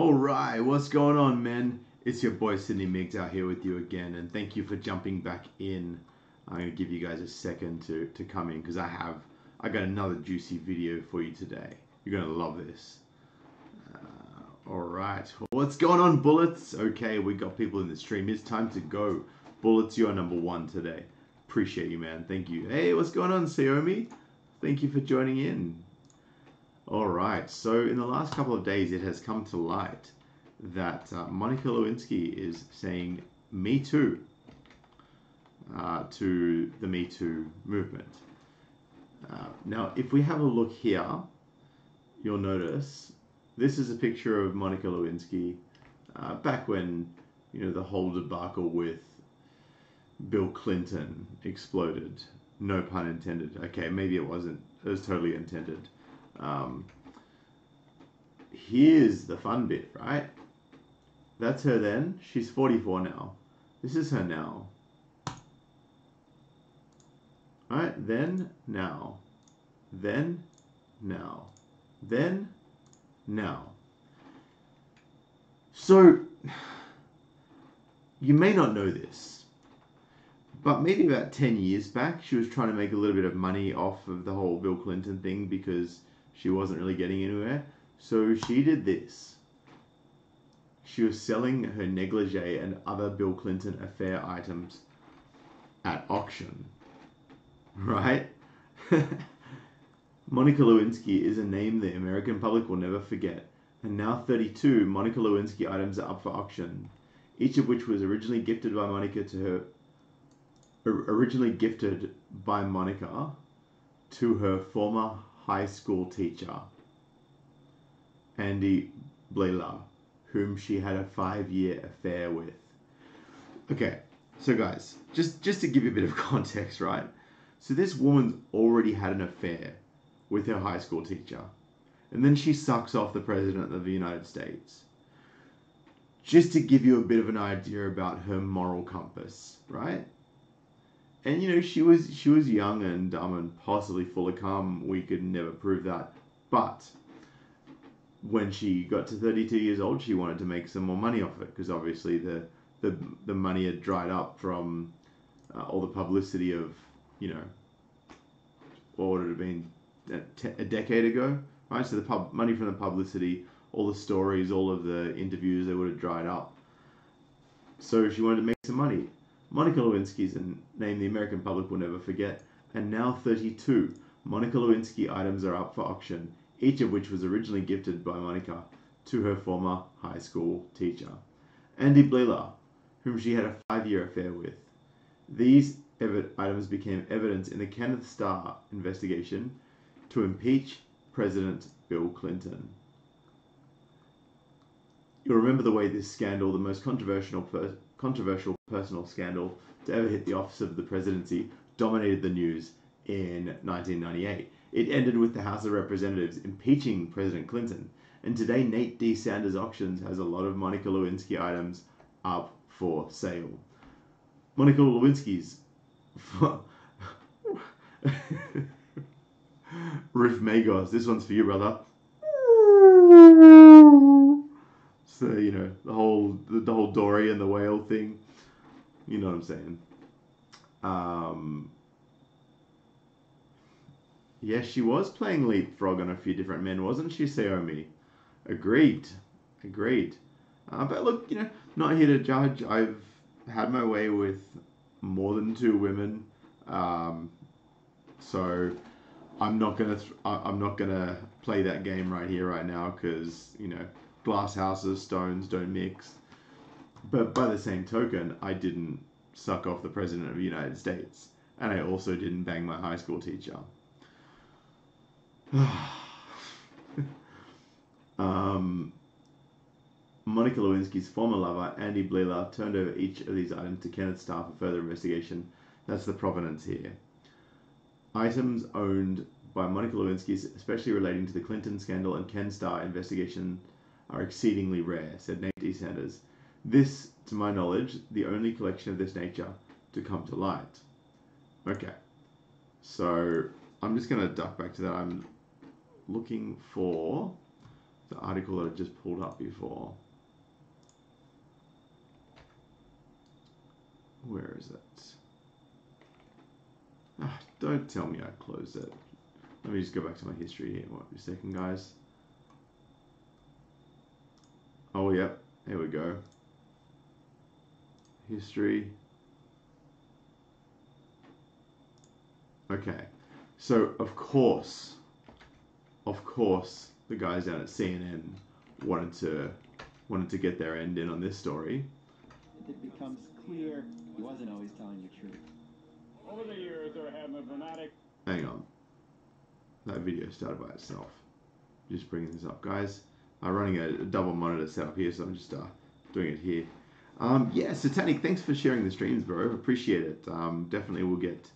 Alright, what's going on, men? It's your boy Sydney Miggs out here with you again, and thank you for jumping back in. I'm going to give you guys a second to come in because I got another juicy video for you today. You're going to love this. Alright, what's going on, Bullets? Okay, we got people in the stream. It's time to go. Bullets, you are number one today. Appreciate you, man. Thank you. Hey, what's going on, Xiaomi? Thank you for joining in. Alright, so in the last couple of days it has come to light that Monica Lewinsky is saying Me Too to the Me Too movement. Now, if we have a look here, you'll notice this is a picture of Monica Lewinsky back when, you know, the whole debacle with Bill Clinton exploded. No pun intended. Okay, maybe it wasn't. It was totally intended. Here's the fun bit, right? That's her then. She's 44 now. This is her now. Right? Then, now. Then, now. Then, now. So, you may not know this, but maybe about 10 years back, she was trying to make a little bit of money off of the whole Bill Clinton thing because she wasn't really getting anywhere. So she did this. She was selling her negligee and other Bill Clinton affair items at auction. Right? Monica Lewinsky is a name the American public will never forget. And now 32 Monica Lewinsky items are up for auction, each of which was originally gifted by Monica to her former high school teacher, Andy Blaylock, whom she had a 5-year affair with. Okay, so guys, just to give you a bit of context, right? So this woman's already had an affair with her high school teacher, and then she sucks off the President of the United States. Just to give you a bit of an idea about her moral compass, right? And you know, she was young and dumb and possibly full of cum. We could never prove that. But when she got to 32 years old, she wanted to make some more money off it because obviously the money had dried up from all the publicity of, you know, what would it have been a decade ago, right? So the money from the publicity, all the stories, all of the interviews, they would have dried up. So she wanted to make some money. Monica Lewinsky's a name the American public will never forget, and now 32 Monica Lewinsky items are up for auction, each of which was originally gifted by Monica to her former high school teacher, Andy Blaylock, whom she had a 5-year affair with. These items became evidence in the Kenneth Starr investigation to impeach President Bill Clinton. You'll remember the way this scandal, the most controversial personal scandal to ever hit the office of the presidency, dominated the news in 1998. It ended with the House of Representatives impeaching President Clinton, and today Nate D. Sanders Auctions has a lot of Monica Lewinsky items up for sale. Monica Lewinsky's Riff Magos, this one's for you, brother. So, you know, the whole Dory and the whale thing. You know what I'm saying. Yeah, she was playing leapfrog on a few different men, wasn't she, Xiaomi? Agreed. But look, you know, not here to judge. I've had my way with more than 2 women. So I'm not gonna play that game right here, right now, because, you know, glass houses, stones don't mix. But by the same token, I didn't suck off the President of the United States. And I also didn't bang my high school teacher. Monica Lewinsky's former lover, Andy Blaylock, turned over each of these items to Kenneth Starr for further investigation. That's the provenance here. Items owned by Monica Lewinsky, especially relating to the Clinton scandal and Ken Starr investigation, are exceedingly rare, said Nate D. Sanders. This, to my knowledge, the only collection of this nature to come to light. Okay, so I'm just going to duck back to that. I'm looking for the article that I just pulled up before. Where is it? Ah, don't tell me I closed it. Let me just go back to my history here. Wait a second, guys. Oh, yep. Here we go. History. Okay. So, of course, the guys down at CNN wanted to get their end in on this story. It becomes clear he wasn't always telling the truth. Over the years, there have been dramatic... Hang on. That video started by itself. Just bringing this up, guys. I'm running a double monitor setup here, so I'm just doing it here. Yeah, Satanic, thanks for sharing the streams, bro. Appreciate it. Definitely we'll get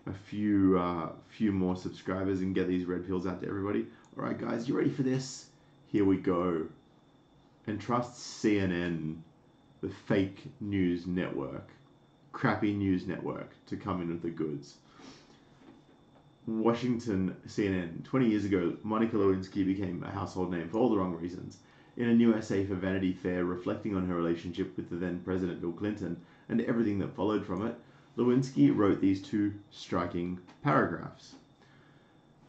a few more subscribers and get these red pills out to everybody. All right, guys, you ready for this? Here we go. And trust CNN, the fake news network, crappy news network, to come in with the goods. Washington CNN. 20 years ago, Monica Lewinsky became a household name for all the wrong reasons. In a new essay for Vanity Fair reflecting on her relationship with the then President Bill Clinton and everything that followed from it, Lewinsky wrote these two striking paragraphs.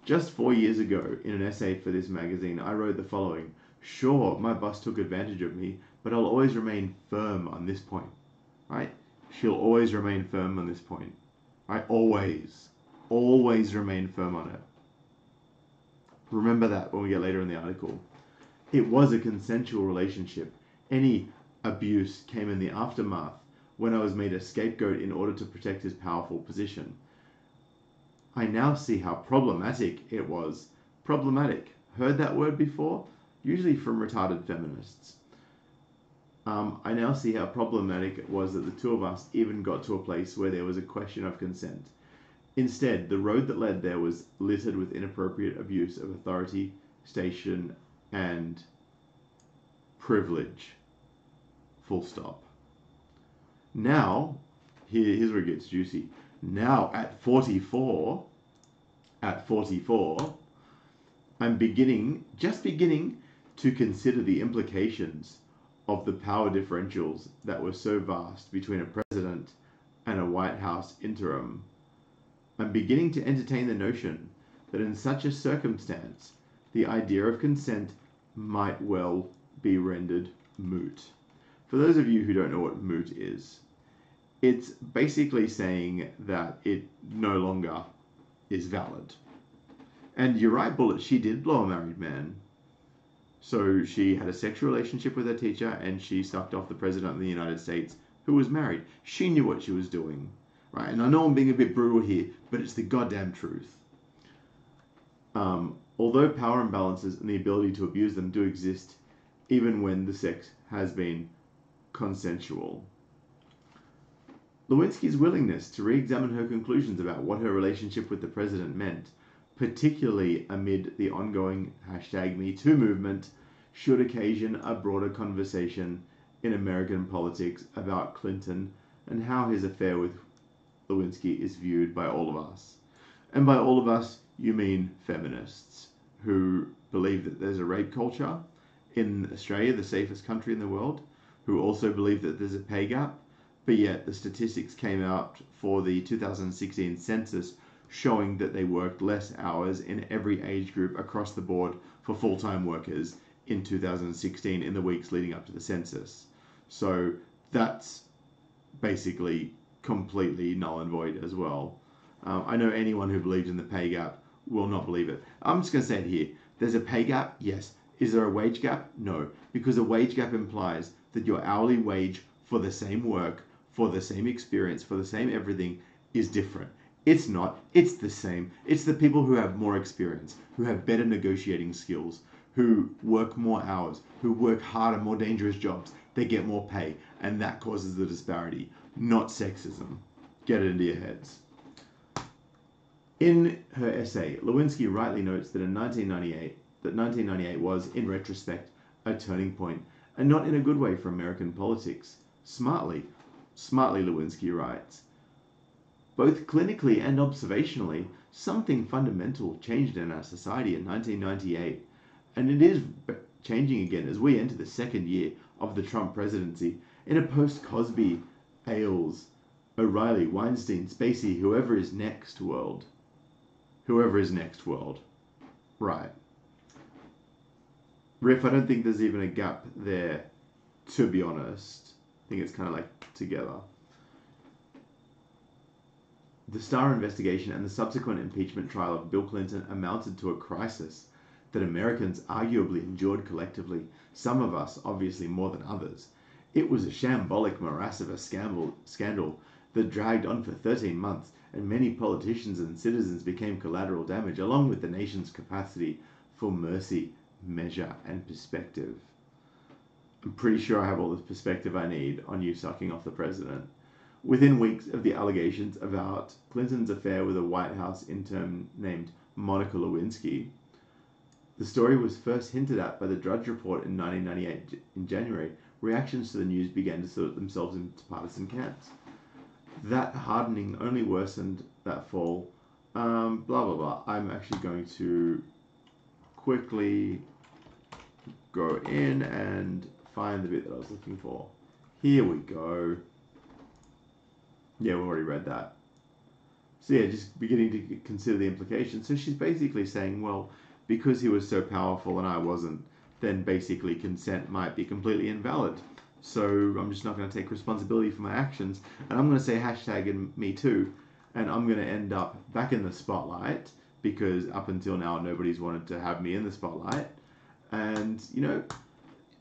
Just 4 years ago, in an essay for this magazine, I wrote the following: "Sure, my boss took advantage of me, but I'll always remain firm on this point." Right? She'll always remain firm on this point. Right? Always remain firm on it. Remember that when we get later in the article. It was a consensual relationship. Any abuse came in the aftermath, when I was made a scapegoat in order to protect his powerful position. I now see how problematic it was. Problematic. Heard that word before? Usually from retarded feminists. I now see how problematic it was that the two of us even got to a place where there was a question of consent. Instead, the road that led there was littered with inappropriate abuse of authority, station, and privilege. Full stop. Now, here's where it gets juicy. Now, at 44, I'm just beginning to consider the implications of the power differentials that were so vast between a president and a White House interim. I'm beginning to entertain the notion that in such a circumstance, the idea of consent might well be rendered moot. For those of you who don't know what moot is, it's basically saying that it no longer is valid. And you're right, Bullet, she did blow a married man. So she had a sexual relationship with her teacher and she sucked off the President of the United States, who was married. She knew what she was doing, right? And I know I'm being a bit brutal here, but it's the goddamn truth. Although power imbalances and the ability to abuse them do exist, even when the sex has been consensual. Lewinsky's willingness to re-examine her conclusions about what her relationship with the president meant, particularly amid the ongoing #MeToo movement, should occasion a broader conversation in American politics about Clinton and how his affair with Lewinsky is viewed by all of us. And by all of us, you mean feminists who believe that there's a rape culture in Australia, the safest country in the world, who also believe that there's a pay gap, but yet the statistics came out for the 2016 census showing that they worked less hours in every age group across the board for full-time workers in 2016 in the weeks leading up to the census. So that's basically completely null and void as well. I know anyone who believes in the pay gap will not believe it. I'm just going to say it here. There's a pay gap, yes. Is there a wage gap? No. Because a wage gap implies that your hourly wage for the same work, for the same experience, for the same everything is different. It's not. It's the same. It's the people who have more experience, who have better negotiating skills, who work more hours, who work harder, more dangerous jobs. They get more pay. And that causes the disparity, not sexism. Get it into your heads. In her essay, Lewinsky rightly notes that 1998 was, in retrospect, a turning point, and not in a good way for American politics. Smartly, Lewinsky writes, both clinically and observationally, something fundamental changed in our society in 1998, and it is changing again as we enter the second year of the Trump presidency in a post-Cosby, Ailes, O'Reilly, Weinstein, Spacey, whoever is next world. Whoever is next world. Right. Riff, I don't think there's even a gap there, to be honest. I think it's kind of like together. The Starr investigation and the subsequent impeachment trial of Bill Clinton amounted to a crisis that Americans arguably endured collectively, some of us obviously more than others. It was a shambolic morass of a scandal that dragged on for 13 months, and many politicians and citizens became collateral damage, along with the nation's capacity for mercy, measure, and perspective. I'm pretty sure I have all the perspective I need on you sucking off the president. Within weeks of the allegations about Clinton's affair with a White House intern named Monica Lewinsky, the story was first hinted at by the Drudge Report in 1998. In January, reactions to the news began to sort themselves into partisan camps. That hardening only worsened that fall. Blah, blah, blah. I'm actually going to quickly go in and find the bit that I was looking for. Here we go. Yeah, we've already read that. So yeah, just beginning to consider the implications. So she's basically saying, well, because he was so powerful and I wasn't, then basically consent might be completely invalid. So I'm just not going to take responsibility for my actions. And I'm going to say hashtag and me too. And I'm going to end up back in the spotlight because up until now, nobody's wanted to have me in the spotlight. And, you know,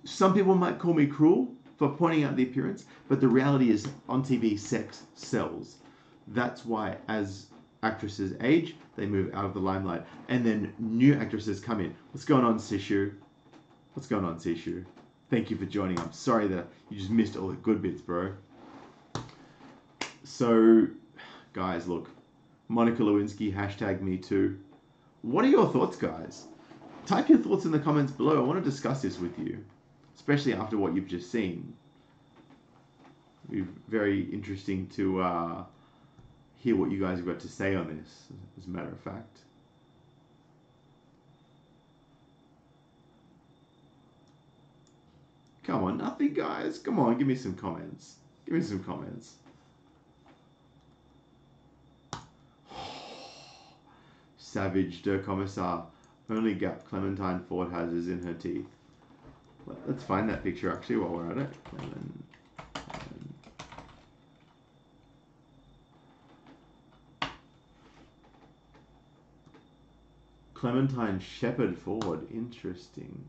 some people might call me cruel for pointing out the appearance, but the reality is on TV, sex sells. That's why as actresses age, they move out of the limelight. And then new actresses come in. What's going on, Sishu? What's going on, Sishu? Thank you for joining. I'm sorry that you just missed all the good bits, bro. So, guys, look. Monica Lewinsky, hashtag me too. What are your thoughts, guys? Type your thoughts in the comments below. I want to discuss this with you, especially after what you've just seen. It'll be very interesting to hear what you guys have got to say on this, as a matter of fact. Come on, nothing, guys. Come on, give me some comments. Give me some comments. Savage de Commissar. Only gap Clementine Ford has is in her teeth. Let's find that picture actually while we're at it. Clementine Shepherd Ford. Interesting.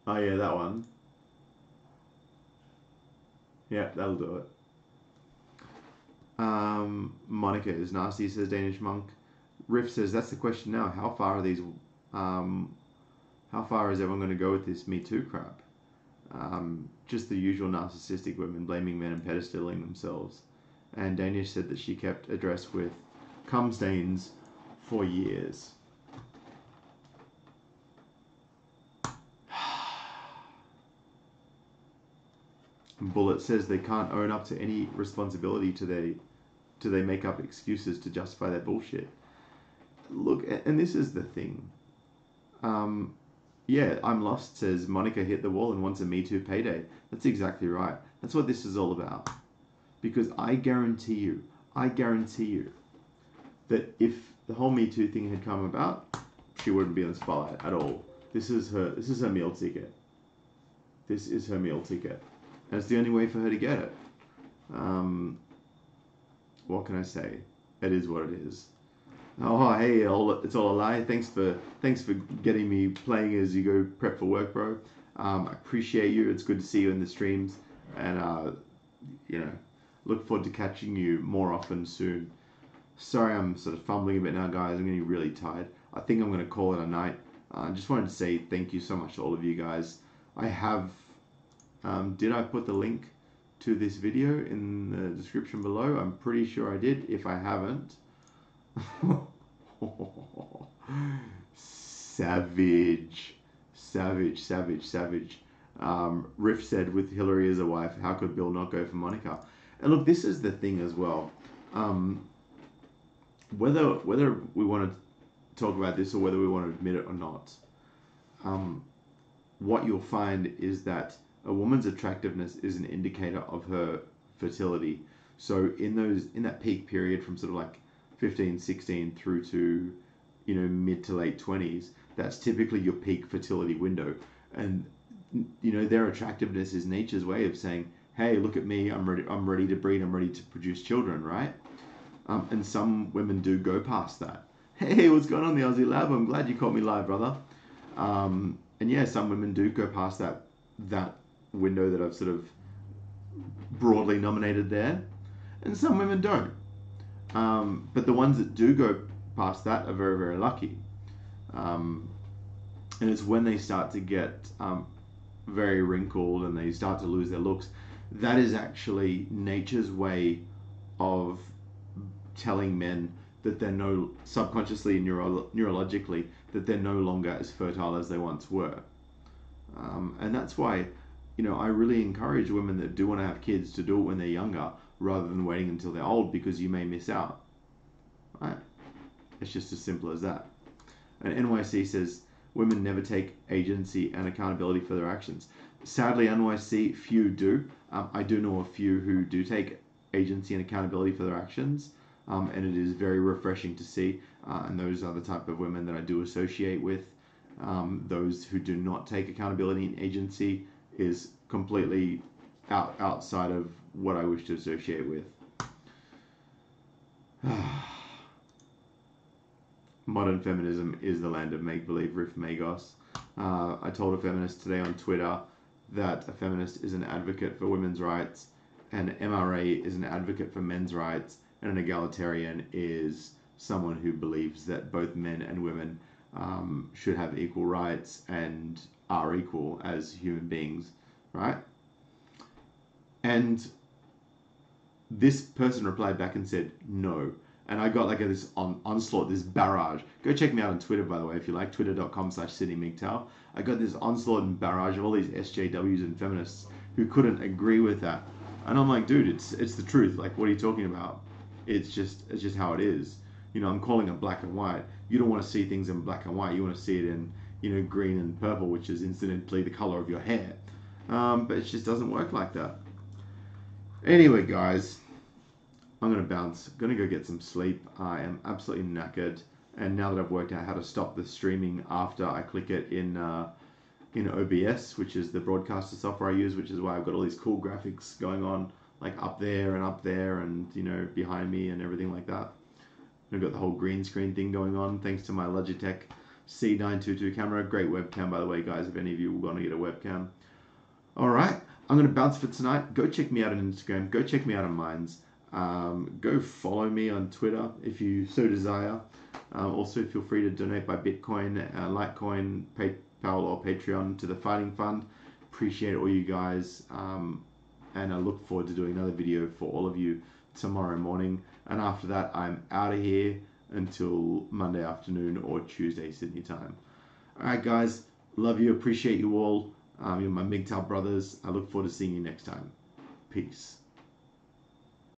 Oh yeah, that one. Yeah, that'll do it. Monica is nasty, says Danish Monk. Riff says, that's the question now. How far are these, how far is everyone going to go with this Me Too crap? Just the usual narcissistic women blaming men and pedestaling themselves. And Danish said that she kept a dress with cum stains for years. Bullet says they can't own up to any responsibility do they make up excuses to justify their bullshit. Look, and this is the thing. Yeah, I'm lost, says Monica hit the wall and wants a Me Too payday. That's exactly right. That's what this is all about. Because I guarantee you that if the whole Me Too thing had come about, she wouldn't be in the spotlight at all. This is her meal ticket. This is her meal ticket. And it's the only way for her to get it. What can I say? It is what it is. Oh, hey, it's all a lie. Thanks for getting me playing as you go prep for work, bro. I appreciate you. It's good to see you in the streams, and you know, look forward to catching you more often soon. Sorry, I'm sort of fumbling a bit now, guys. I'm getting really tired. I think I'm going to call it a night. I just wanted to say thank you so much to all of you guys. I have. Did I put the link to this video in the description below? I'm pretty sure I did. If I haven't, savage. Riff said, with Hillary as a wife, how could Bill not go for Monica? And look, this is the thing as well. whether we want to talk about this or whether we want to admit it or not, what you'll find is that a woman's attractiveness is an indicator of her fertility. So in that peak period from sort of like 15, 16 through to, mid to late 20s, that's typically your peak fertility window. And, their attractiveness is nature's way of saying, hey, look at me, I'm ready to breed, I'm ready to produce children, right? And some women do go past that. Hey, what's going on, the Aussie Lab? I'm glad you caught me live, brother. And yeah, some women do go past that window that I've sort of broadly nominated there, and some women don't. But the ones that do go past that are very, very lucky. And it's when they start to get very wrinkled and they start to lose their looks, that is actually nature's way of telling men that they're subconsciously and neurologically, that they're no longer as fertile as they once were. And that's why, I really encourage women that do want to have kids to do it when they're younger rather than waiting until they're old, because you may miss out. Right? It's just as simple as that. And NYC says, women never take agency and accountability for their actions. Sadly, NYC, few do. I do know a few who do take agency and accountability for their actions, and it is very refreshing to see. And those are the type of women that I do associate with. Those who do not take accountability and agency is completely outside of what I wish to associate with. Modern feminism is the land of make-believe, Riff Magos. I told a feminist today on Twitter that a feminist is an advocate for women's rights, an MRA is an advocate for men's rights, and an egalitarian is someone who believes that both men and women should have equal rights and are equal as human beings, right? And this person replied back and said, no. And I got like this onslaught, this barrage. Go check me out on Twitter, by the way, if you like, twitter.com/SydneyMGTOW. I got this onslaught and barrage of all these SJWs and feminists who couldn't agree with that. And I'm like, dude, it's the truth. Like, what are you talking about? It's just how it is. I'm calling it black and white. You don't want to see things in black and white. You want to see it in, green and purple, which is incidentally the color of your hair. But it just doesn't work like that. Anyway, guys, I'm going to bounce. Going to go get some sleep. I am absolutely knackered. And now that I've worked out how to stop the streaming after I click it in OBS, which is the broadcaster software I use, which is why I've got all these cool graphics going on, like up there and behind me and everything like that. I've got the whole green screen thing going on thanks to my Logitech C922 camera. Great webcam, by the way, guys, if any of you want to get a webcam. All right, I'm going to bounce for tonight. Go check me out on Instagram. Go check me out on Minds. Go follow me on Twitter if you so desire. Also, feel free to donate by Bitcoin, Litecoin, PayPal, or Patreon to the Fighting Fund. Appreciate all you guys. And I look forward to doing another video for all of you tomorrow morning. And after that, I'm out of here until Monday afternoon or Tuesday Sydney time. All right, guys. Love you. Appreciate you all. You're my MGTOW brothers. I look forward to seeing you next time. Peace.